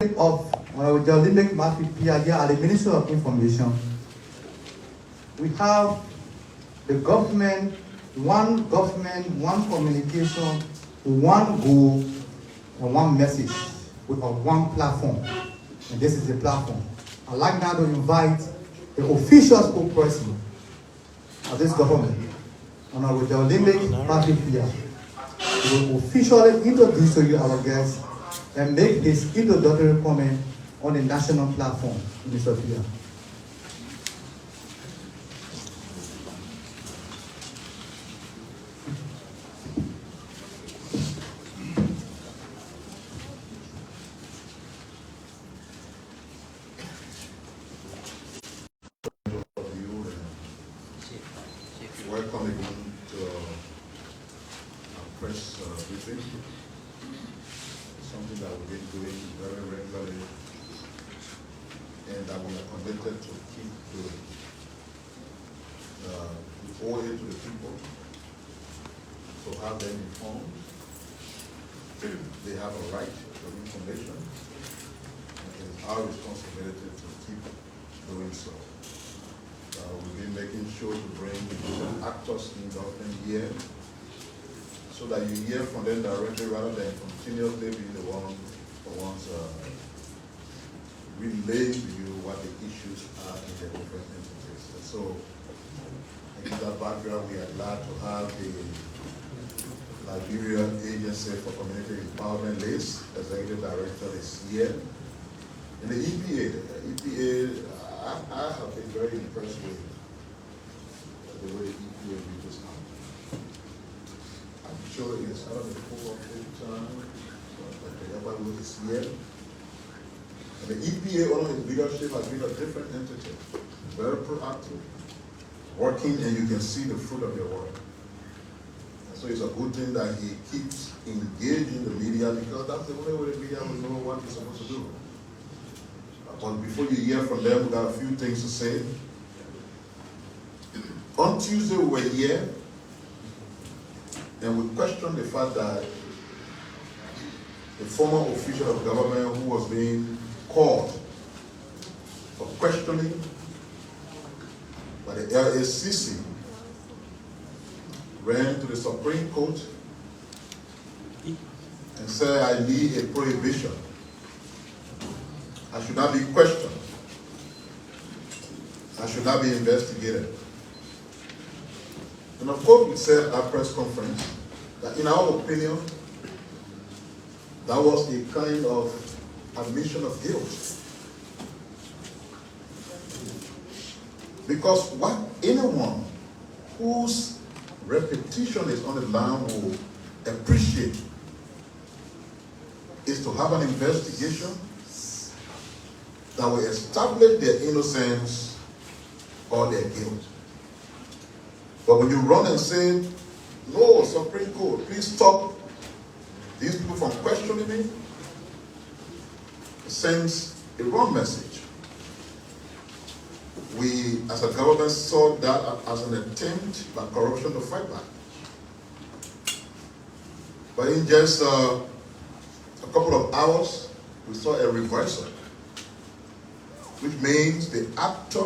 limit of the limit here at the Ministry of Information, we have the government, one communication, one goal, and one message with one platform. And this is the platform. I'd like now to invite the official spokesperson of this government, Honorable Limit Mafia. He will officially introduce to you our guest and make his introductory comment on the national platform, Mr. Pia. Welcome again to our press briefing. Something that we've been doing very regularly and that we are committed to keep doing. We owe it to the people to have them informed. They have a right to information, and it is our responsibility to keep doing so. We've been making sure to bring the different actors in government here so that you hear from them directly rather than continuously being the ones relaying to you what the issues are in the different entities. And so, in that background, we are glad to have the Liberia Agency for Community Empowerment LACE Executive Director is here. And the EPA, I have been very impressed with the way EPA reaches out. I'm sure it's out of the full of time, but everybody is here. And the EPA, under his leadership, has been a different entity, very proactive, working, and you can see the fruit of their work. And so it's a good thing that he keeps engaging the media, because that's the only way the media will know what he's supposed to do. But before you hear from them, we got a few things to say. On Tuesday, we were here, and we questioned the fact that the former official of government who was being called for questioning by the LACC ran to the Supreme Court and said, I need a prohibition. I should not be questioned. I should not be investigated. And of course, we said at our press conference that in our opinion, that was a kind of admission of guilt. Because what anyone whose reputation is on the line will appreciate is to have an investigation that will establish their innocence or their guilt. But when you run and say, no, Supreme Court, please stop these people from questioning me, it sends a wrong message. We, as a government, saw that as an attempt by corruption to fight back. But in just a couple of hours, we saw a reversal, which means the actor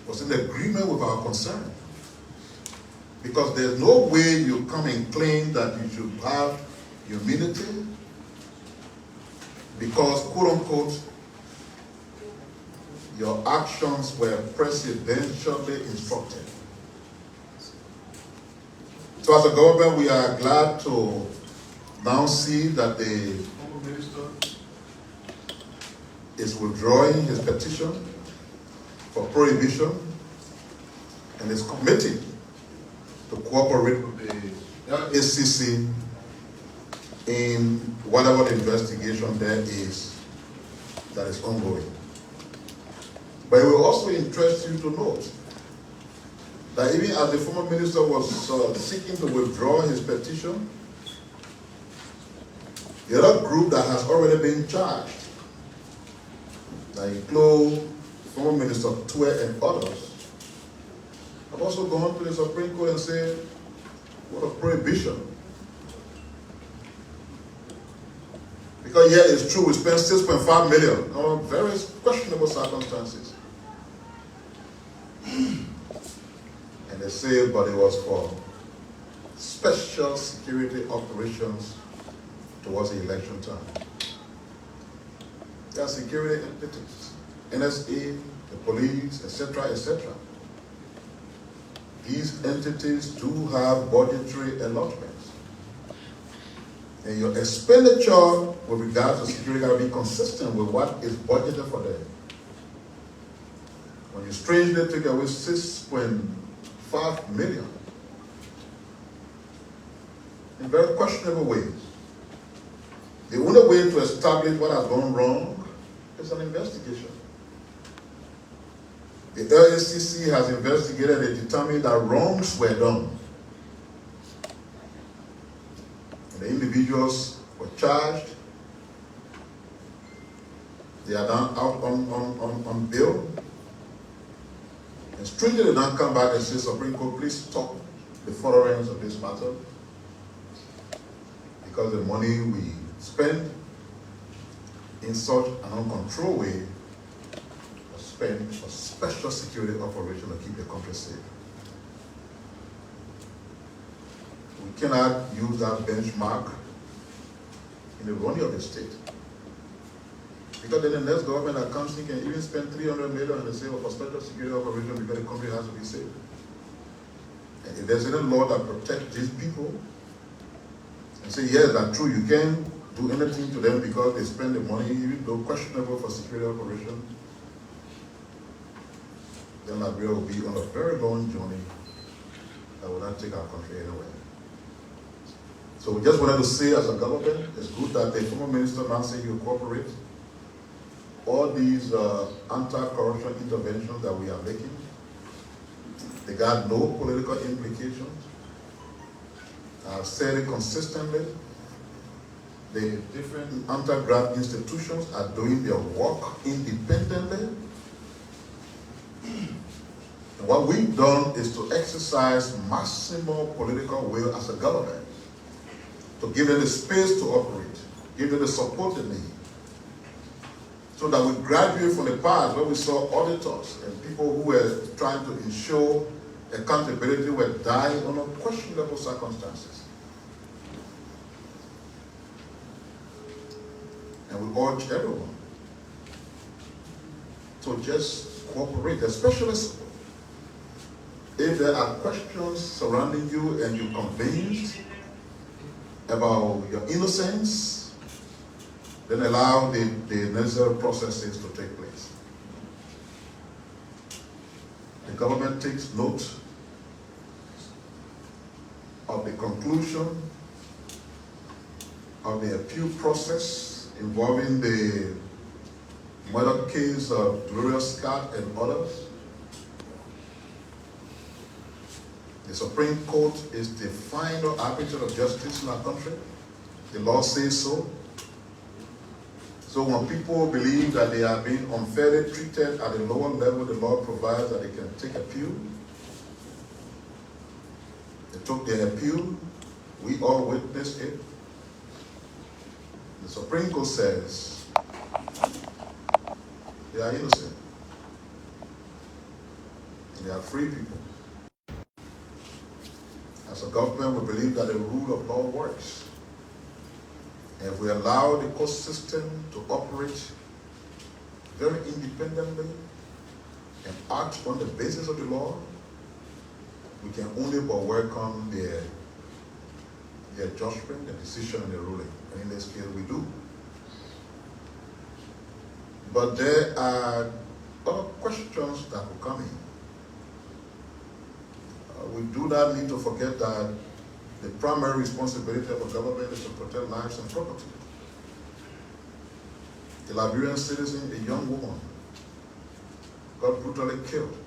was in agreement with our concern. Because there's no way you come and claim that you should have immunity because, quote unquote, your actions were presidentially instructed. So as a government, we are glad to now see that the former minister is withdrawing his petition for prohibition and is committed to cooperate with the LACC in whatever the investigation there is that is ongoing. But it will also interest you to note that even as the former minister was seeking to withdraw his petition, the other group that has already been charged, that include former Minister Tue and others, have also gone to the Supreme Court and said, what a prohibition. Because yeah, it's true, we spent 6.5 million on very questionable circumstances. And they say, but it was for special security operations towards the election time. There are security entities, NSA, the police, etc., etc. These entities do have budgetary allotments. And your expenditure with regard to security got to be consistent with what is budgeted for them. When you strangely take away 6.5 million in very questionable ways, the only way to establish what has gone wrong is an investigation. The LACC has investigated and determined that wrongs were done. And the individuals were charged. They are now out on bail. And strangely they don't come back and say, Supreme Court, please stop the furtherance of this matter. Because the money we spend in such an uncontrolled way was spent for special security operation to keep the country safe. We cannot use that benchmark in the running of the state. Because then the next government that comes in can even spend 300 million and say, well, for special security operation because the country has to be safe. And if there's any law that protects these people, and say, yes, that's true, you can't do anything to them because they spend the money, even though questionable for security operation, then Liberia will be on a very long journey that will not take our country anywhere. So we just wanted to say as a government, it's good that the former minister now said he will cooperate. All these anti-corruption interventions that we are making, they got no political implications. I've said it consistently. The different anti-graft institutions are doing their work independently. And what we've done is to exercise maximum political will as a government, to give them the space to operate, give them the support they need. So that we graduate from the past where we saw auditors and people who were trying to ensure accountability were dying under questionable circumstances. And we urge everyone to just cooperate, especially if there are questions surrounding you and you're convinced about your innocence, then allow the necessary processes to take place. The government takes note of the conclusion of the appeal process involving the murder case of Gloria Scott and others. The Supreme Court is the final arbiter of justice in our country. The law says so. So when people believe that they are being unfairly treated at a lower level, the law provides that they can take appeal. They took their appeal. We all witnessed it. The Supreme Court says they are innocent. And they are free people. As a government, we believe that the rule of law works. And if we allow the court system to operate very independently and act on the basis of the law, we can only but welcome their judgment, their decision, and their ruling. And in this case, we do. But there are other questions that will come in. We do not need to forget that the primary responsibility of a government is to protect lives and property. A Liberian citizen, a young woman, got brutally killed.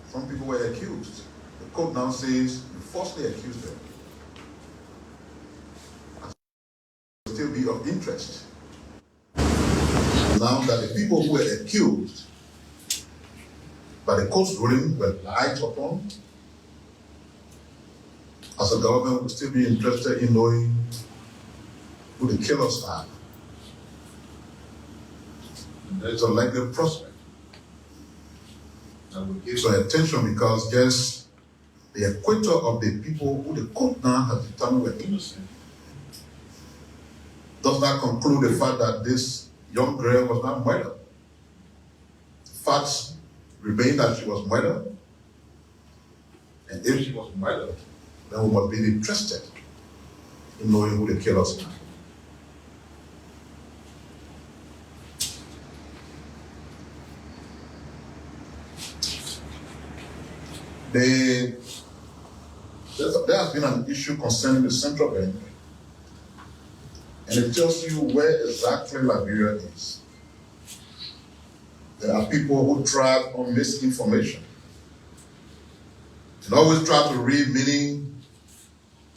Some people were accused. The court now says you falsely accused them. It will still be of interest. Now that the people who were accused by the court's ruling were lied upon, as a government, we'll still be interested in knowing who the killers are. And there's a likely prospect that will give some attention because just the acquittal of the people who the court now has determined were innocent does not conclude the fact that this young girl was not murdered. The facts remain that she was murdered, and if she was murdered, then we must be interested in knowing who the killers are. There has been an issue concerning the central bank, and it tells you where exactly Liberia is. There are people who thrive on misinformation and always try to read meaning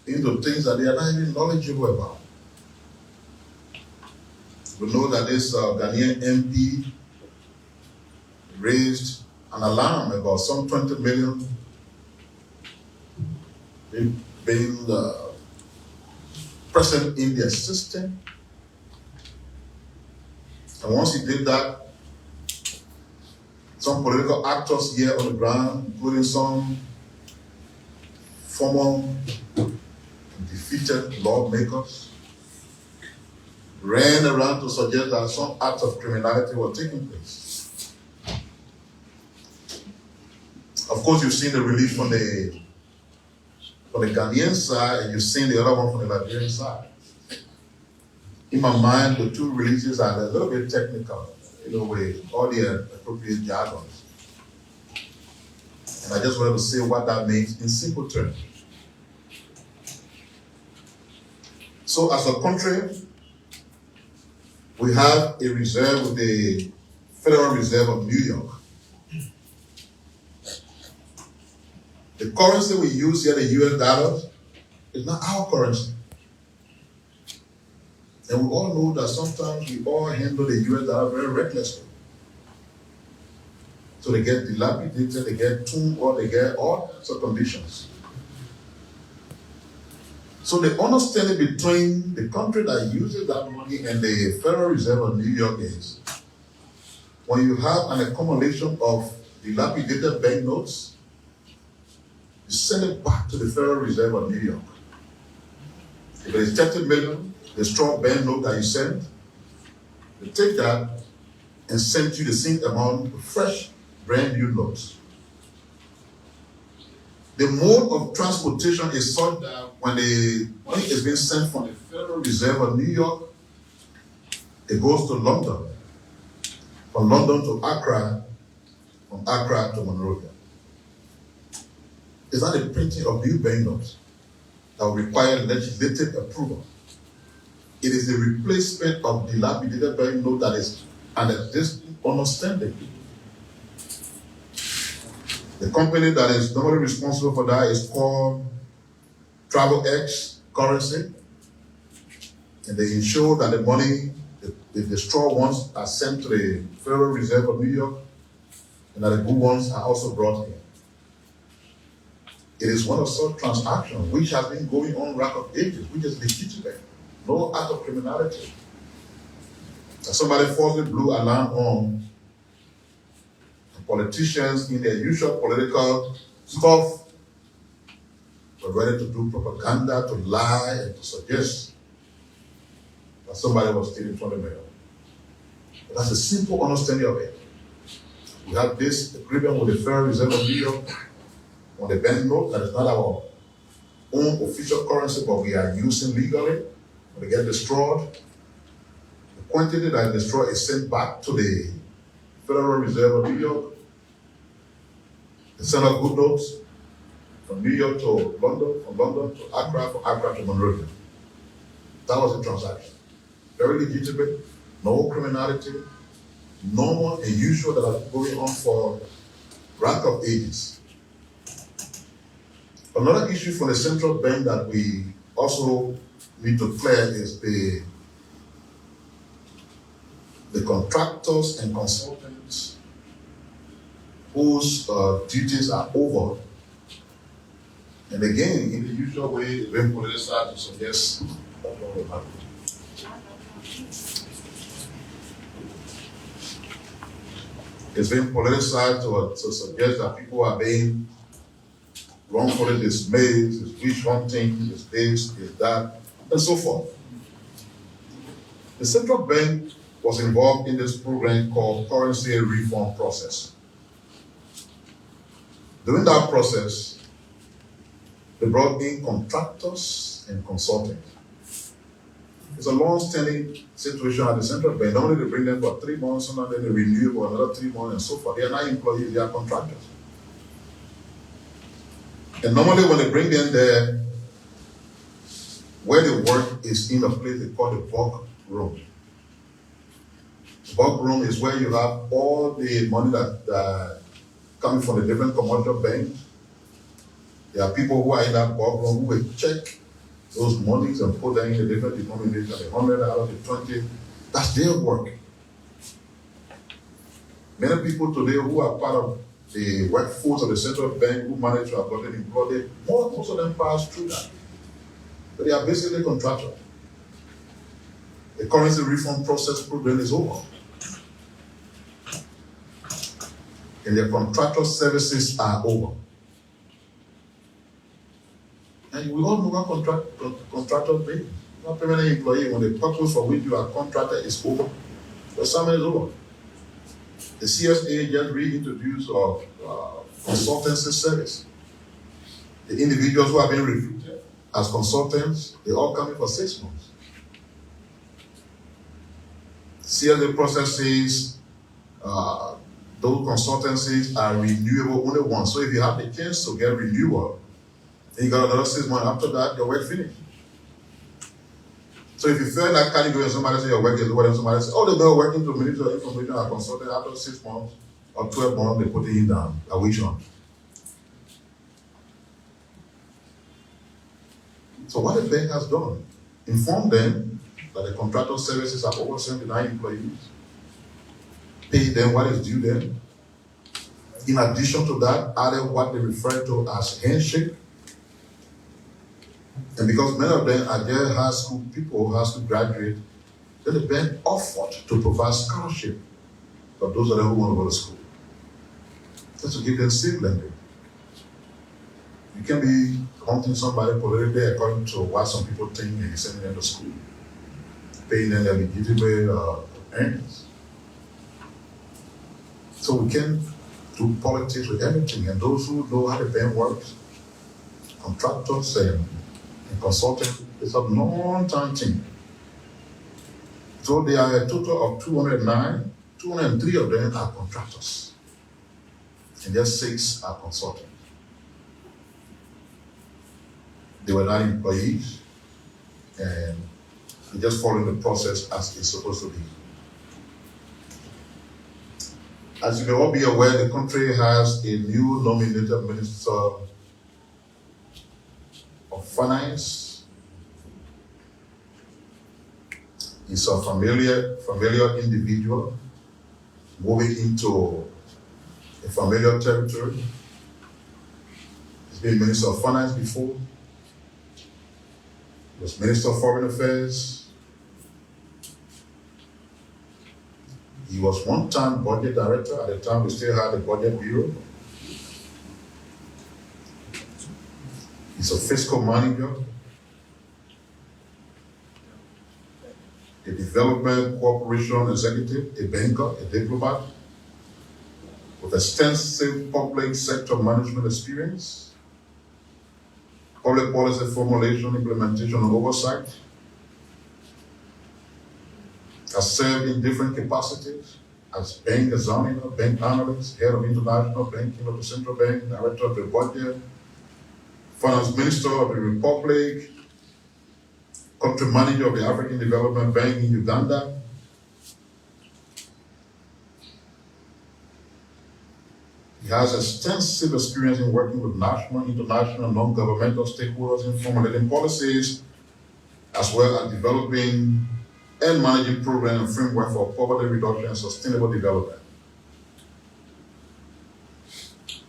into things that they are not even knowledgeable about. We know that this Ghanaian MP raised an alarm about some 20 million being present in their system. And once he did that, some political actors here on the ground, including some former defeated lawmakers, ran around to suggest that some acts of criminality were taking place. Of course, you've seen the release from the Ghanaian side, and you've seen the other one from the Liberian side. In my mind, the two releases are a little bit technical, in a way, all the appropriate jargons. And I just wanted to say what that means in simple terms. So as a country, we have a reserve with the Federal Reserve of New York. The currency we use here, the US dollar, is not our currency. And we all know that sometimes we all handle the US dollar very recklessly. So they get dilapidated, they get tuned, or they get all kinds of conditions. So the understanding between the country that uses that money and the Federal Reserve of New York is, when you have an accumulation of dilapidated banknotes, you send it back to the Federal Reserve of New York. If it is 30 million, the straw banknote that you send, they take that and send you the same amount of fresh, brand new notes. The mode of transportation is such that when the money is being sent from the Federal Reserve of New York, it goes to London. From London to Accra, from Accra to Monrovia. It's not the printing of new banknotes that will require legislative approval. It is the replacement of dilapidated banknote that is under this understanding. The company that is normally responsible for that is called TravelX Currency, and they ensure that the money, the straw ones, are sent to the Federal Reserve of New York, and that the good ones are also brought in. It is one of such transactions which has been going on record ages, which is legitimate, no act of criminality. That somebody falsely blew alarm on politicians in their usual political stuff were ready to do propaganda, to lie, and to suggest that somebody was stealing 20 million. But that's a simple understanding of it. We have this agreement with the Federal Reserve of New York on the banknote that is not our own official currency, but we are using legally. When they get destroyed, the quantity that is destroyed is sent back to the Federal Reserve of New York. They send out good notes from New York to London, from London to Accra, from Accra to Monrovia. That was the transaction. Very legitimate, no criminality, normal and usual that are going on for rack of ages. Another issue for the central bank that we also need to clear is the contractors and consultants whose duties are over. And again, in the usual way, it's very politicized to suggest that will happen. It's been politicized to suggest that people are being wrongfully dismayed, it's witch hunting, it's this, it's that, and so forth. The central bank was involved in this program called currency reform process. During that process, they brought in contractors and consultants. It's a long-standing situation at the central bank. Normally they bring them for 3 months, and then they renew for another 3 months, and so forth. They are not employees, they are contractors. And normally when they bring them there, where they work is in a place they call the bulk room. The bulk room is where you have all the money that coming from the different commercial banks. There are people who are in that bulk room who will check those monies and put them in the different denominations, the 100 out of the 20. That's their work. Many people today who are part of the workforce of the central bank who manage to have an employee, most of them pass through that. But they are basically contractual. The currency reform process program is over. And their contractual services are over. And we all know what contractors mean. Not permanent employee, when the purpose for which you are contracted is over, the assignment is over. The CSA just reintroduced consultancy service. The individuals who have been recruited as consultants, they all come in for 6 months. CSA process says those consultancies are renewable only once. So if you have the chance to get renewal, then you got another 6 months. After that, your work finished. So if you feel that category and somebody say your work is over, and somebody say, oh, they're not working to Ministry of Information or consultant after 6 months or 12 months, they put it down. I wish on. So what the bank has done, inform them that the contractual services are over 79 employees, pay them what is due them. In addition to that, added what they refer to as handshake. And because many of them are there high school people, high school graduates, then the bank offered to provide scholarship for those of them who want to go to school. Just to give them safe landing. You can be hunting somebody politically according to what some people think and you're sending them to school, paying them their legitimate earnings. So we can do politics with everything, and those who know how the bank works, contractors and consultants, it's a long-time thing. So there are a total of 209, 203 of them are contractors, and just 6 are consultants. They were not employees, and they just following the process as it's supposed to be. As you may all be aware, the country has a new nominated Minister of Finance. He's a familiar individual moving into a familiar territory. He's been Minister of Finance before. He was Minister of Foreign Affairs. He was one-time budget director. At the time, we still had the Budget Bureau. He's a fiscal manager, a development cooperation executive, a banker, a diplomat, with extensive public sector management experience, public policy formulation, implementation, and oversight. Has served in different capacities as bank examiner, bank analyst, head of international banking of the central bank, director of the budget, finance minister of the republic, country manager of the African Development Bank in Uganda. He has extensive experience in working with national, international, non-governmental stakeholders in formulating policies, as well as developing and managing programs and framework for poverty reduction and sustainable development.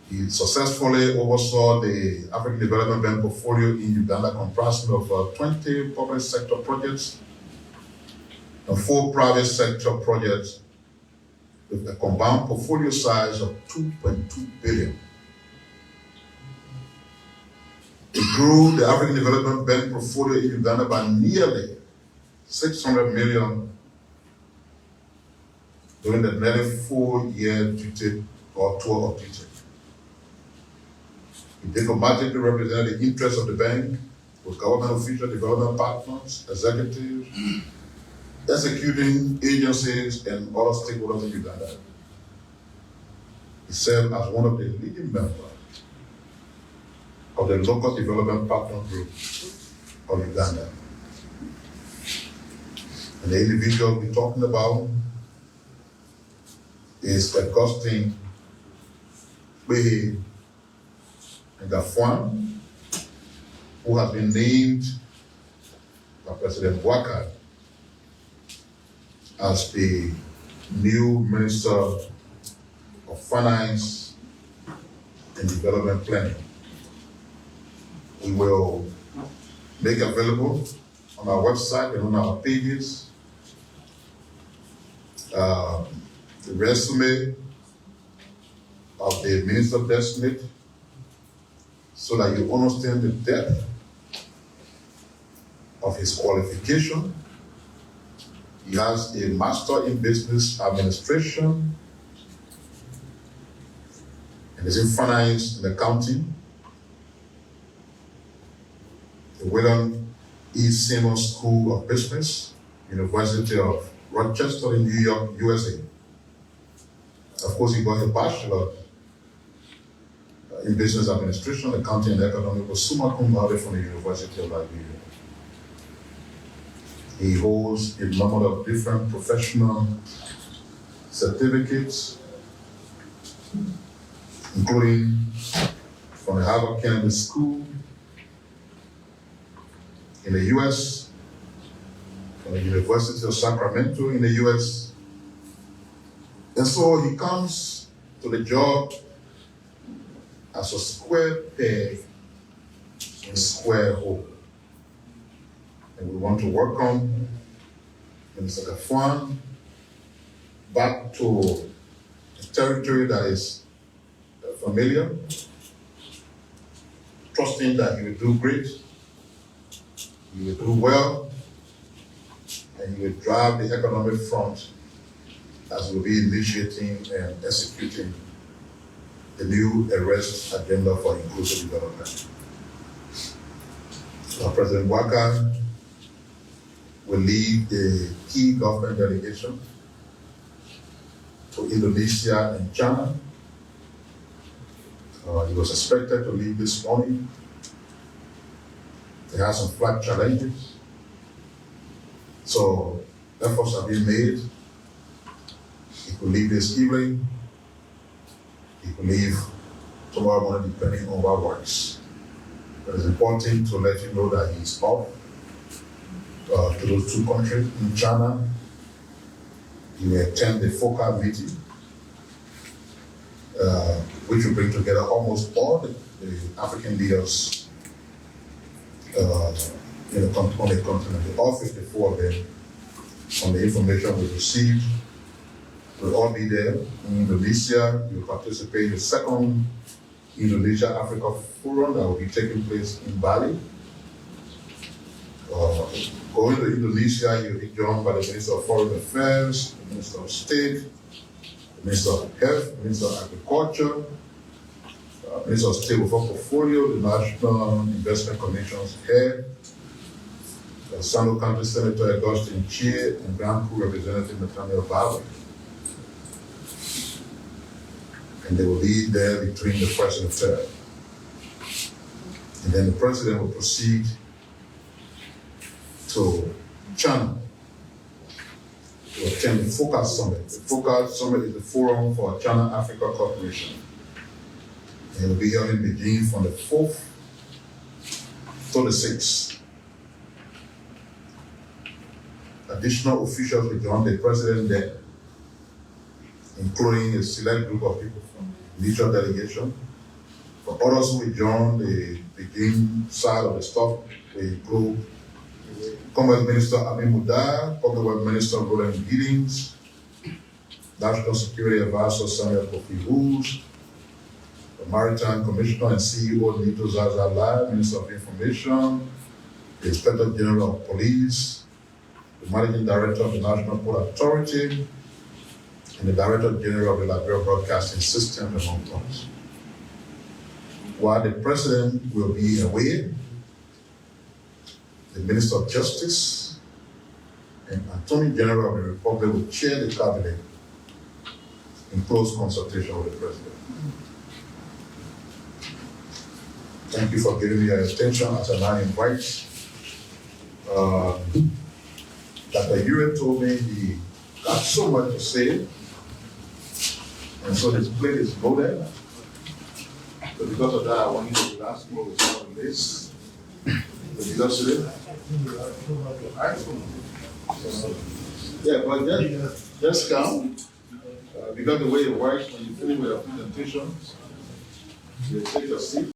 He successfully oversaw the African Development Bank portfolio in Uganda, comprising of 20 public sector projects and 4 private sector projects with a combined portfolio size of 2.2 billion. It grew the African Development Bank portfolio in Uganda by nearly 600 million during the nearly 4-year duty or tour of duty. It diplomatically represented the interests of the bank with government officials, development partners, executives, executing agencies, and other stakeholders in Uganda. It served as one of the leading members of the local development partner group of Uganda. And the individual we're talking about is Augustine Behe Ngafwan, who has been named by President Waka as the new Minister of Finance and Development Planning. We will make available on our website and on our pages the resume of the Minister Designate so that you understand the depth of his qualification. He has a Master in Business Administration and is in Finance and Accounting. The William E. Seymour School of Business, University of Rochester in New York, USA. Of course, he got a Bachelor in Business Administration, Accounting, and Economics, summa cum laude from the University of Liberia. He holds a number of different professional certificates, including from the Harvard Kennedy School in the US, from the University of Sacramento in the US. And so he comes to the job as a square peg in a square hole. And we want to welcome Mr. Ngafwan back to a territory that is familiar, trusting that he will do great, he will do well, and he will drive the economic front as we'll be initiating and executing the new arrest agenda for inclusive development. President Waka will lead the key government delegation to Indonesia and China. He was expected to leave this morning. He has some flight challenges. So efforts are being made. He could leave this evening. He could leave tomorrow morning, depending on what works. But it's important to let you know that he's off to those 2 countries. In China, he will attend the focal meeting, which will bring together almost all the African leaders on the continent. All 54 of them, on the information we received, will all be there. In Indonesia, we will participate in the 2nd Indonesia-Africa Forum that will be taking place in Bali. Going to Indonesia, you'll be joined by the Minister of Foreign Affairs, the Minister of State, the Minister of Health, the Minister of Agriculture, Minister of State for Portfolio, the National Investment Commission's head, the Sano Country Senator Augustine Chie, and Grand Crew Representative Nathaniel Bauer. And they will lead there between the 1st and the 3rd. And then the President will proceed to China to attend the FOCAS Summit. The FOCAS Summit is the Forum for China-Africa Cooperation. And it will be held in Beijing from the 4th to the 6th. Additional officials will join the President there, including a select group of people from the initial delegation. For others who will join the Beijing side of the stuff, we include Commerce Minister Amin Mudar, Public Works Minister Roland Giddings, National Security Advisor Samuel Kofi Rouge, the Maritime Commissioner and CEO Nito Zaza Lai, Minister of Information, the Inspector General of Police, the Managing Director of the National Port Authority, and the Director General of the Liberia Broadcasting System, among others. While the President will be away, the Minister of Justice and Attorney General of the Republic will chair the Cabinet in close consultation with the President. Thank you for giving me your attention as I now invite Dr. Ure told me he got so much to say, and so his plate is loaded. So because of that, I want you to ask me what's on the list. Would you just sit? Yeah, but just come. Because the way it works, when you finish with your presentation, you take your seat.